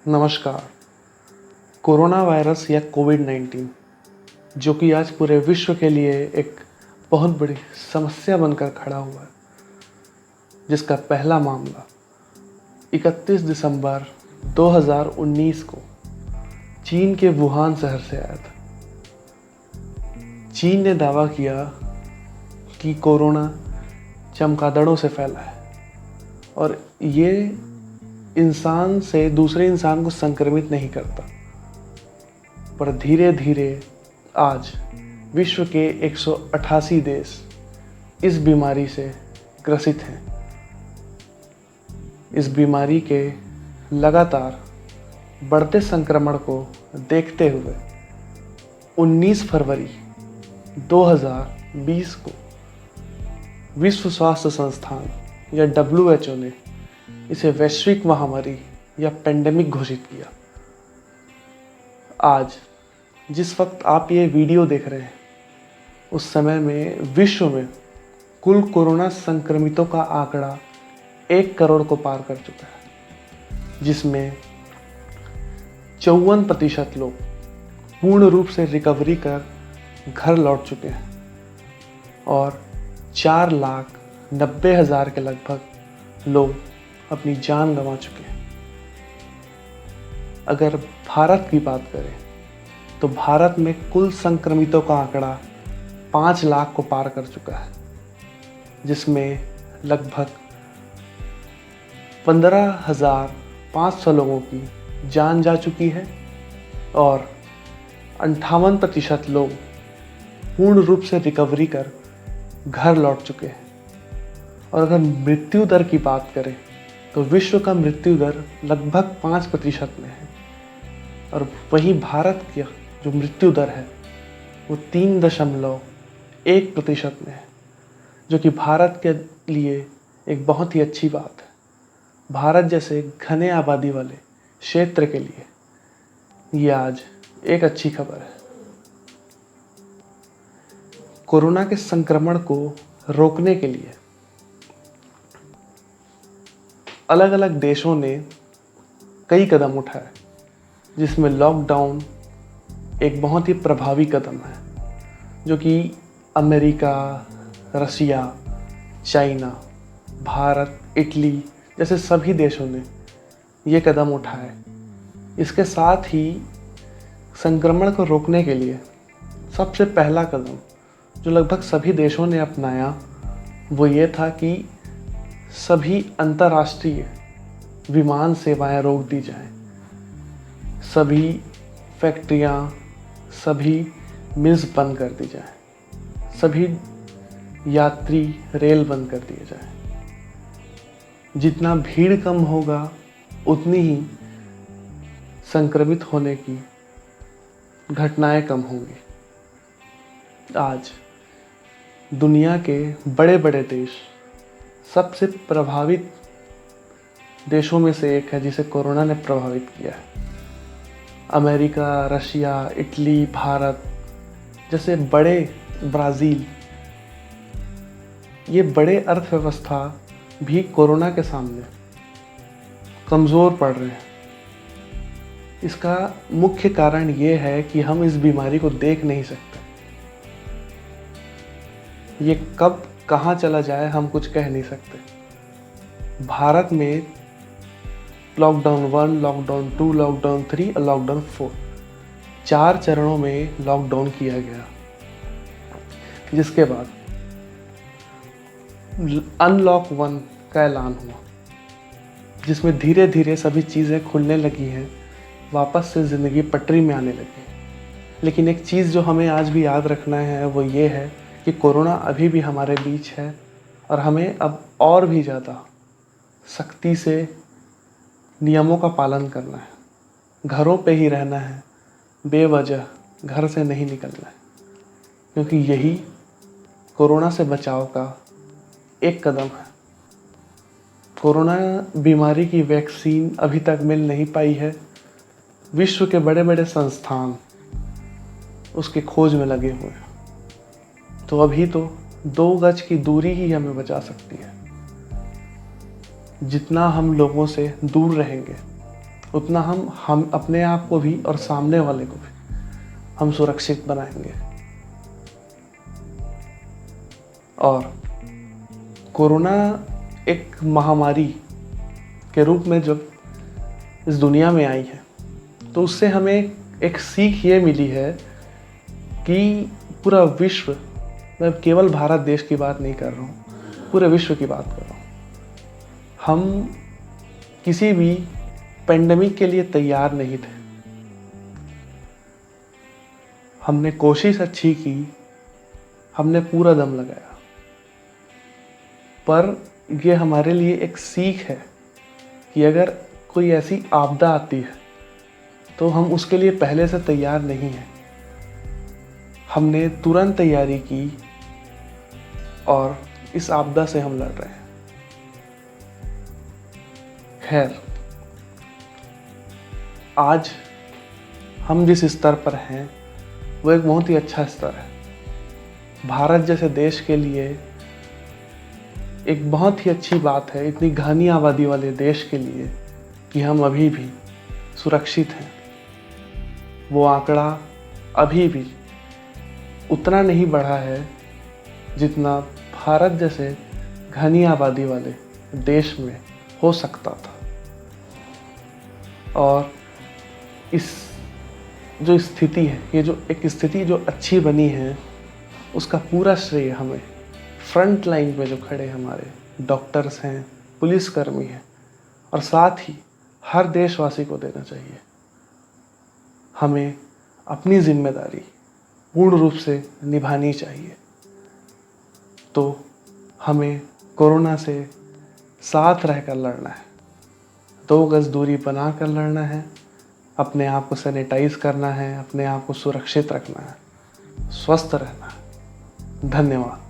नमस्कार। Corona virus या कोविड-19 जो कि आज पूरे विश्व के लिए एक बहुत बड़ी समस्या बनकर खड़ा हुआ है, जिसका पहला मामला 31 दिसंबर 2019 को चीन के वुहान शहर से आया था। चीन ने दावा किया कि कोरोना चमगादड़ों से फैला है और ये इंसान से दूसरे इंसान को संक्रमित नहीं करता। पर धीरे धीरे आज विश्व के 188 देश इस बीमारी से ग्रसित हैं। इस बीमारी के लगातार बढ़ते संक्रमण को देखते हुए 19 फरवरी 2020 को विश्व स्वास्थ्य संस्थान या WHO ने इसे वैश्विक महामारी या पेंडेमिक घोषित किया। आज जिस वक्त आप ये वीडियो देख रहे हैं, उस समय में विश्व में कुल कोरोना संक्रमितों का आंकड़ा 1 करोड़ को पार कर चुका है, जिसमें 54% लोग पूर्ण रूप से रिकवरी कर घर लौट चुके हैं और 4,90,000 के लगभग लोग अपनी जान गंवा चुके हैं। अगर भारत की बात करें तो भारत में कुल संक्रमितों का आंकड़ा 5 लाख को पार कर चुका है, जिसमें लगभग 15,500 लोगों की जान जा चुकी है और 58% लोग पूर्ण रूप से रिकवरी कर घर लौट चुके हैं। और अगर मृत्यु दर की बात करें तो विश्व का मृत्यु दर लगभग 5% में है और वहीं भारत की जो मृत्यु दर है वो 3.1% में है, जो कि भारत के लिए एक बहुत ही अच्छी बात है। भारत जैसे घने आबादी वाले क्षेत्र के लिए ये आज एक अच्छी खबर है। कोरोना के संक्रमण को रोकने के लिए अलग अलग देशों ने कई कदम उठाए, जिसमें लॉकडाउन एक बहुत ही प्रभावी कदम है, जो कि America, Russia, China, Bharat, Italy जैसे सभी देशों ने ये कदम उठाए। इसके साथ ही संक्रमण को रोकने के लिए सबसे पहला कदम जो लगभग सभी देशों ने अपनाया वो ये था कि सभी अंतर्राष्ट्रीय विमान सेवाएं रोक दी जाएं। सभी फैक्ट्रियां, सभी मिल्स बंद कर दी जाएं। सभी यात्री रेल बंद कर दिए जाएं। जितना भीड़ कम होगा उतनी ही संक्रमित होने की घटनाएं कम होंगी। आज दुनिया के बड़े बड़े देश सबसे प्रभावित देशों में से एक है जिसे कोरोना ने प्रभावित किया है। अमेरिका, रशिया, इटली, भारत जैसे बड़े, ब्राज़ील, ये बड़े अर्थव्यवस्था भी कोरोना के सामने कमज़ोर पड़ रहे हैं। इसका मुख्य कारण ये है कि हम इस बीमारी को देख नहीं सकते। ये कब कहाँ चला जाए हम कुछ कह नहीं सकते। भारत में लॉकडाउन 1, लॉकडाउन 2, लॉकडाउन 3 और लॉकडाउन 4 4 चरणों में लॉकडाउन किया गया, जिसके बाद अनलॉक 1 का ऐलान हुआ, जिसमें धीरे धीरे सभी चीज़ें खुलने लगी हैं, वापस से ज़िंदगी पटरी में आने लगी। लेकिन एक चीज़ जो हमें आज भी याद रखना है वो ये है कि कोरोना अभी भी हमारे बीच है और हमें अब और भी ज़्यादा सख्ती से नियमों का पालन करना है। घरों पे ही रहना है, बेवजह घर से नहीं निकलना है, क्योंकि यही कोरोना से बचाव का एक कदम है। कोरोना बीमारी की वैक्सीन अभी तक मिल नहीं पाई है। विश्व के बड़े बड़े संस्थान उसके खोज में लगे हुए हैं। तो अभी तो 2 गज की दूरी ही हमें बचा सकती है। जितना हम लोगों से दूर रहेंगे उतना हम अपने आप को भी और सामने वाले को भी हम सुरक्षित बनाएंगे। और कोरोना एक महामारी के रूप में जब इस दुनिया में आई है तो उससे हमें एक सीख ये मिली है कि पूरा विश्व, मैं केवल भारत देश की बात नहीं कर रहा हूँ, पूरे विश्व की बात कर रहा हूँ, हम किसी भी पेंडेमिक के लिए तैयार नहीं थे। हमने कोशिश अच्छी की, हमने पूरा दम लगाया, पर यह हमारे लिए एक सीख है कि अगर कोई ऐसी आपदा आती है तो हम उसके लिए पहले से तैयार नहीं हैं। हमने तुरंत तैयारी की और इस आपदा से हम लड़ रहे हैं। खैर, आज हम जिस स्तर पर हैं वो एक बहुत ही अच्छा स्तर है। भारत जैसे देश के लिए एक बहुत ही अच्छी बात है, इतनी घनी आबादी वाले देश के लिए, कि हम अभी भी सुरक्षित हैं। वो आंकड़ा अभी भी उतना नहीं बढ़ा है जितना भारत जैसे घनी आबादी वाले देश में हो सकता था। और इस जो स्थिति है, ये जो एक स्थिति जो अच्छी बनी है, उसका पूरा श्रेय हमें फ्रंट लाइन में जो खड़े हमारे डॉक्टर्स हैं, पुलिसकर्मी हैं, और साथ ही हर देशवासी को देना चाहिए। हमें अपनी जिम्मेदारी पूर्ण रूप से निभानी चाहिए। तो हमें कोरोना से साथ रहकर लड़ना है, 2 गज दूरी बनाकर लड़ना है, अपने आप को सैनिटाइज करना है, अपने आप को सुरक्षित रखना है, स्वस्थ रहना है। धन्यवाद।